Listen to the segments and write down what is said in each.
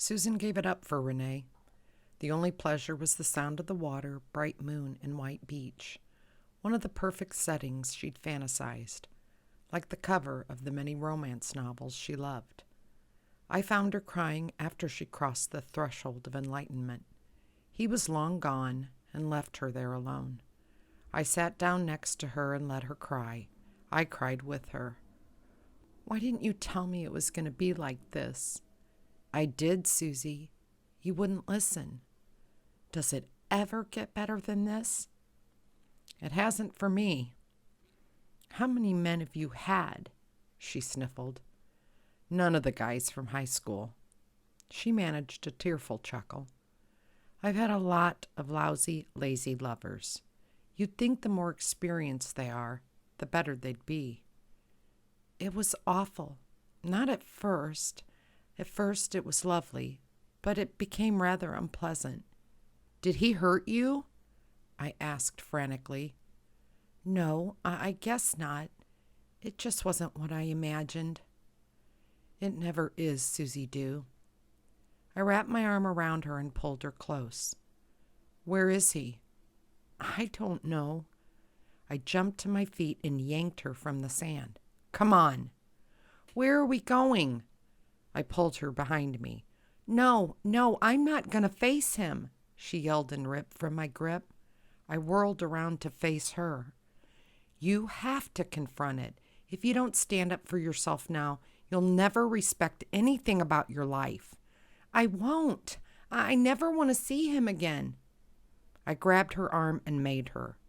Susan gave it up for Renee. The only pleasure was the sound of the water, bright moon, and white beach. One of the perfect settings she'd fantasized, like the cover of the many romance novels she loved. I found her crying after she crossed the threshold of enlightenment. He was long gone and left her there alone. I sat down next to her and let her cry. I cried with her. "Why didn't you tell me it was going to be like this?" "I did, Susie. You wouldn't listen." "Does it ever get better than this?" "It hasn't for me." "How many men have you had?" She sniffled. "None of the guys from high school." She managed a tearful chuckle. "I've had a lot of lousy, lazy lovers. You'd think the more experienced they are, the better they'd be." "It was awful. Not at first. At first it was lovely, but it became rather unpleasant." "Did he hurt you?" I asked frantically. "No, I guess not. It just wasn't what I imagined." "It never is, Susie Dew." I wrapped my arm around her and pulled her close. "Where is he?" "I don't know." I jumped to my feet and yanked her from the sand. "Come on." "Where are we going?" I pulled her behind me. No, I'm not going to face him," she yelled and ripped from my grip. I whirled around to face her. "You have to confront it. If you don't stand up for yourself now, you'll never respect anything about your life." "I won't. I never want to see him again." I grabbed her arm and made her.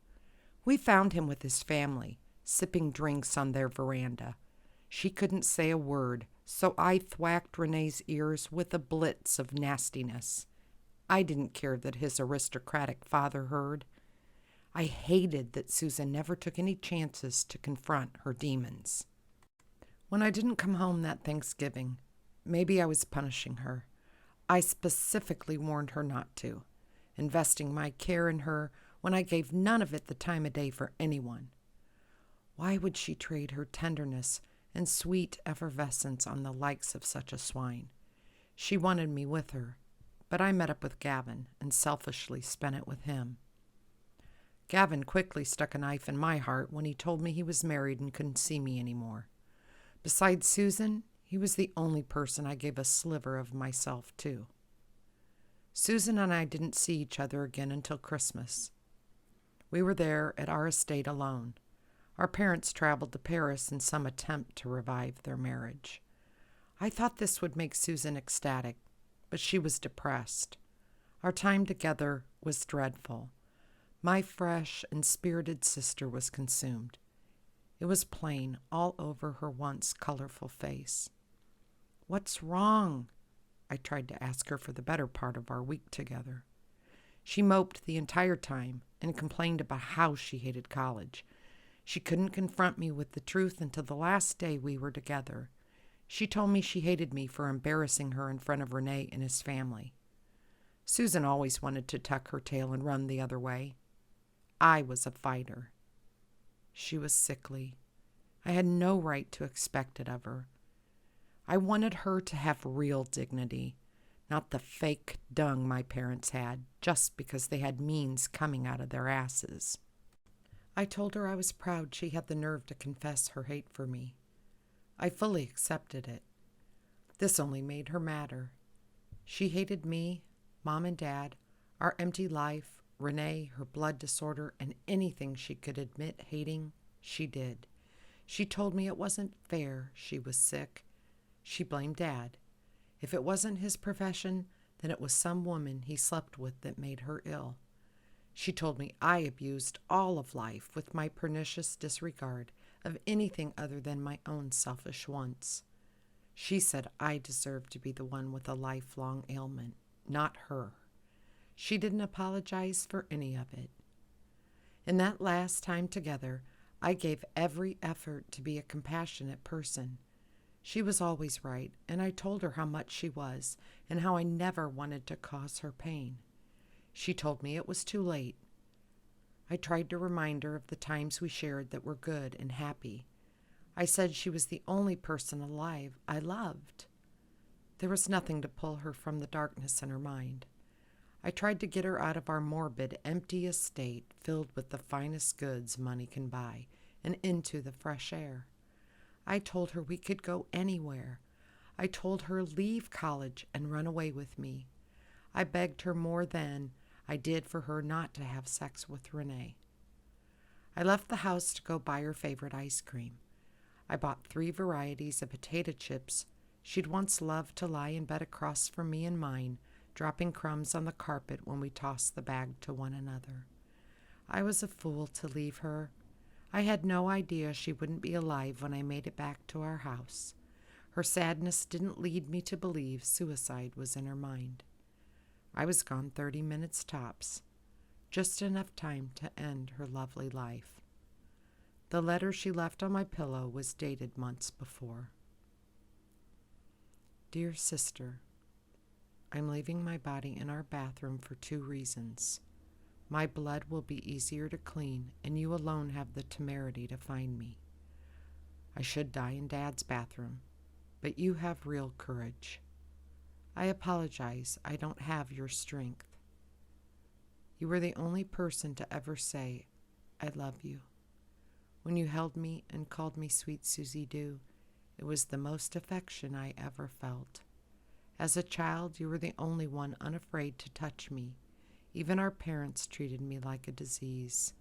We found him with his family, sipping drinks on their veranda. She couldn't say a word, so I thwacked Renee's ears with a blitz of nastiness. I didn't care that his aristocratic father heard. I hated that Susan never took any chances to confront her demons. When I didn't come home that Thanksgiving, maybe I was punishing her. I specifically warned her not to, investing my care in her when I gave none of it the time of day for anyone. Why would she trade her tenderness and sweet effervescence on the likes of such a swine? She wanted me with her, but I met up with Gavin and selfishly spent it with him. Gavin quickly stuck a knife in my heart when he told me he was married and couldn't see me anymore. Besides Susan, he was the only person I gave a sliver of myself to. Susan and I didn't see each other again until Christmas. We were there at our estate alone. Our parents traveled to Paris in some attempt to revive their marriage. I thought this would make Susan ecstatic, but she was depressed. Our time together was dreadful. My fresh and spirited sister was consumed. It was plain all over her once colorful face. "What's wrong?" I tried to ask her for the better part of our week together. She moped the entire time and complained about how she hated college. She couldn't confront me with the truth until the last day we were together. She told me she hated me for embarrassing her in front of Renee and his family. Susan always wanted to tuck her tail and run the other way. I was a fighter. She was sickly. I had no right to expect it of her. I wanted her to have real dignity, not the fake dung my parents had, just because they had means coming out of their asses. I told her I was proud she had the nerve to confess her hate for me. I fully accepted it. This only made her madder. She hated me, Mom and Dad, our empty life, Renee, her blood disorder, and anything she could admit hating, she did. She told me it wasn't fair she was sick. She blamed Dad. If it wasn't his profession, then it was some woman he slept with that made her ill. She told me I abused all of life with my pernicious disregard of anything other than my own selfish wants. She said I deserved to be the one with a lifelong ailment, not her. She didn't apologize for any of it. In that last time together, I gave every effort to be a compassionate person. She was always right, and I told her how much she was, and how I never wanted to cause her pain. She told me it was too late. I tried to remind her of the times we shared that were good and happy. I said she was the only person alive I loved. There was nothing to pull her from the darkness in her mind. I tried to get her out of our morbid, empty estate filled with the finest goods money can buy and into the fresh air. I told her we could go anywhere. I told her leave college and run away with me. I begged her more than I did for her not to have sex with Renee. I left the house to go buy her favorite ice cream. I bought 3 varieties of potato chips she'd once loved to lie in bed across from me and mine, dropping crumbs on the carpet when we tossed the bag to one another. I was a fool to leave her. I had no idea she wouldn't be alive when I made it back to our house. Her sadness didn't lead me to believe suicide was in her mind. I was gone 30 minutes tops, just enough time to end her lovely life. The letter she left on my pillow was dated months before. Dear sister, I'm leaving my body in our bathroom for 2 reasons. My blood will be easier to clean, and you alone have the temerity to find me. I should die in Dad's bathroom, but you have real courage. I apologize, I don't have your strength. You were the only person to ever say, I love you. When you held me and called me Sweet Susie Dew, it was the most affection I ever felt. As a child, you were the only one unafraid to touch me. Even our parents treated me like a disease.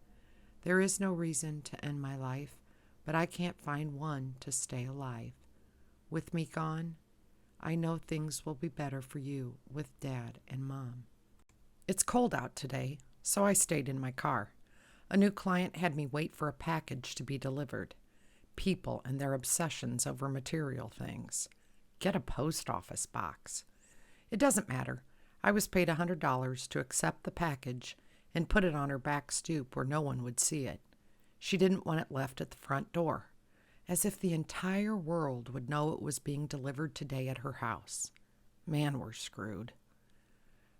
There is no reason to end my life, but I can't find one to stay alive. With me gone, I know things will be better for you with Dad and Mom. It's cold out today, so I stayed in my car. A new client had me wait for a package to be delivered. People and their obsessions over material things. Get a post office box. It doesn't matter. I was paid $100 to accept the package and put it on her back stoop where no one would see it. She didn't want it left at the front door, as if the entire world would know it was being delivered today at her house. Man, we're screwed.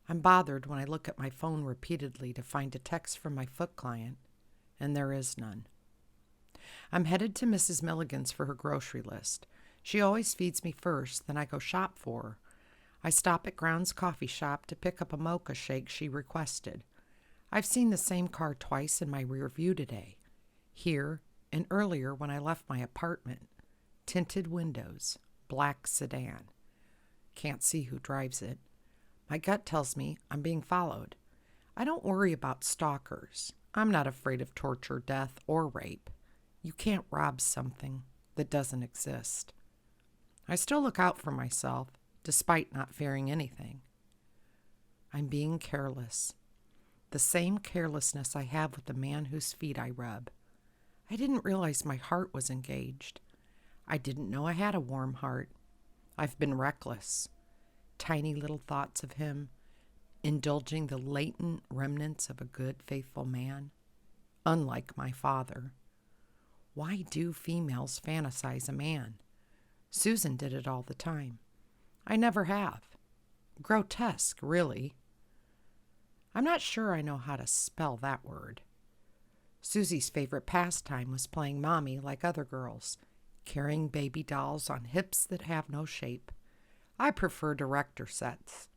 I'm bothered when I look at my phone repeatedly to find a text from my foot client, and there is none. I'm headed to Mrs. Milligan's for her grocery list. She always feeds me first, then I go shop for her. I stop at Ground's coffee shop to pick up a mocha shake she requested. I've seen the same car twice in my rear view today. Here and earlier when I left my apartment. Tinted windows, black sedan. Can't see who drives it. My gut tells me I'm being followed. I don't worry about stalkers. I'm not afraid of torture, death, or rape. You can't rob something that doesn't exist. I still look out for myself, despite not fearing anything. I'm being careless. The same carelessness I have with the man whose feet I rub. I didn't realize my heart was engaged. I didn't know I had a warm heart. I've been reckless. Tiny little thoughts of him, indulging the latent remnants of a good, faithful man. Unlike my father. Why do females fantasize a man? Susan did it all the time. I never have. Grotesque, really. I'm not sure I know how to spell that word. Susie's favorite pastime was playing mommy like other girls, carrying baby dolls on hips that have no shape. I prefer director sets.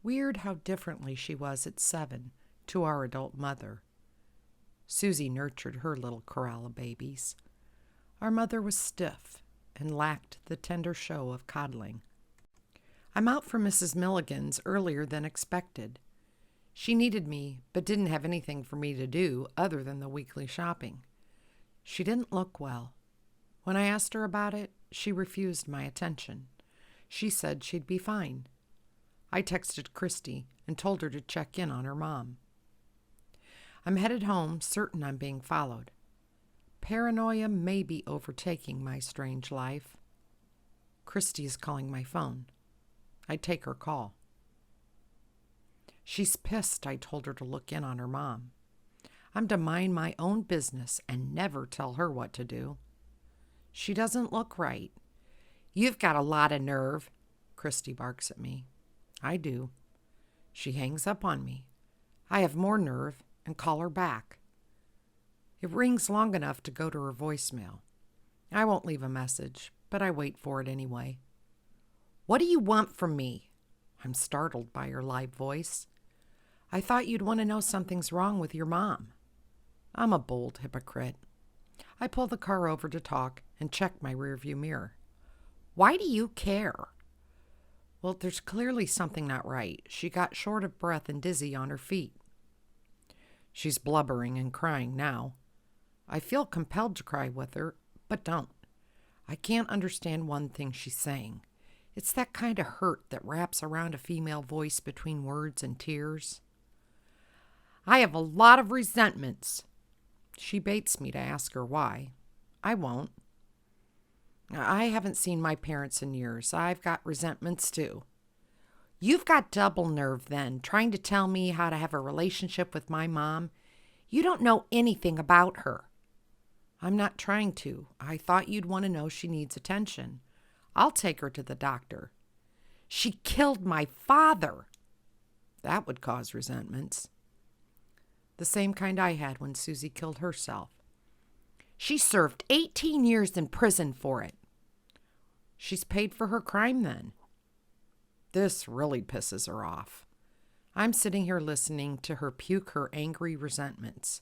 Weird how differently she was at 7 to our adult mother. Susie nurtured her little corral of babies. Our mother was stiff and lacked the tender show of coddling. I'm out for Mrs. Milligan's earlier than expected. She needed me, but didn't have anything for me to do other than the weekly shopping. She didn't look well. When I asked her about it, she refused my attention. She said she'd be fine. I texted Christy and told her to check in on her mom. I'm headed home, certain I'm being followed. Paranoia may be overtaking my strange life. Christy is calling my phone. I take her call. She's pissed I told her to look in on her mom. I'm to mind my own business and never tell her what to do. She doesn't look right. You've got a lot of nerve, Christy barks at me. I do. She hangs up on me. I have more nerve and call her back. It rings long enough to go to her voicemail. I won't leave a message, but I wait for it anyway. What do you want from me? I'm startled by her live voice. I thought you'd want to know something's wrong with your mom. I'm a bold hypocrite. I pull the car over to talk and check my rearview mirror. Why do you care? Well, there's clearly something not right. She got short of breath and dizzy on her feet. She's blubbering and crying now. I feel compelled to cry with her, but don't. I can't understand one thing she's saying. It's that kind of hurt that wraps around a female voice between words and tears. I have a lot of resentments. She baits me to ask her why. I won't. I haven't seen my parents in years. I've got resentments too. You've got double nerve then, trying to tell me how to have a relationship with my mom. You don't know anything about her. I'm not trying to. I thought you'd want to know she needs attention. I'll take her to the doctor. She killed my father. That would cause resentments. The same kind I had when Susie killed herself. She served 18 years in prison for it. She's paid for her crime then. This really pisses her off. I'm sitting here listening to her puke her angry resentments.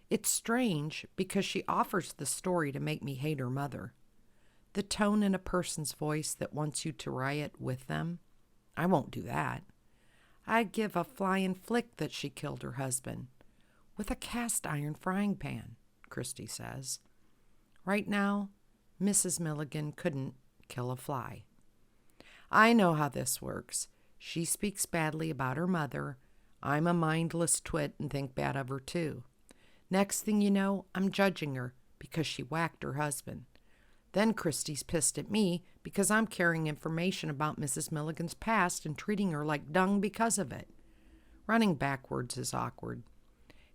It's strange because she offers the story to make me hate her mother. The tone in a person's voice that wants you to riot with them. I won't do that. I'd give a flying flick that she killed her husband. With a cast iron frying pan, Christy says. Right now, Mrs. Milligan couldn't kill a fly. I know how this works. She speaks badly about her mother. I'm a mindless twit and think bad of her too. Next thing you know, I'm judging her because she whacked her husband. Then Christy's pissed at me because I'm carrying information about Mrs. Milligan's past and treating her like dung because of it. Running backwards is awkward.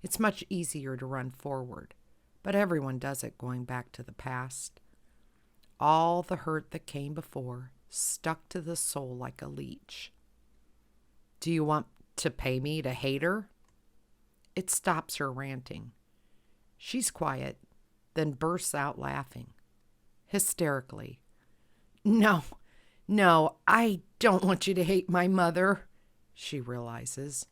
It's much easier to run forward, but everyone does it going back to the past. All the hurt that came before stuck to the soul like a leech. Do you want to pay me to hate her? It stops her ranting. She's quiet, then bursts out laughing, hysterically. No, I don't want you to hate my mother, she realizes.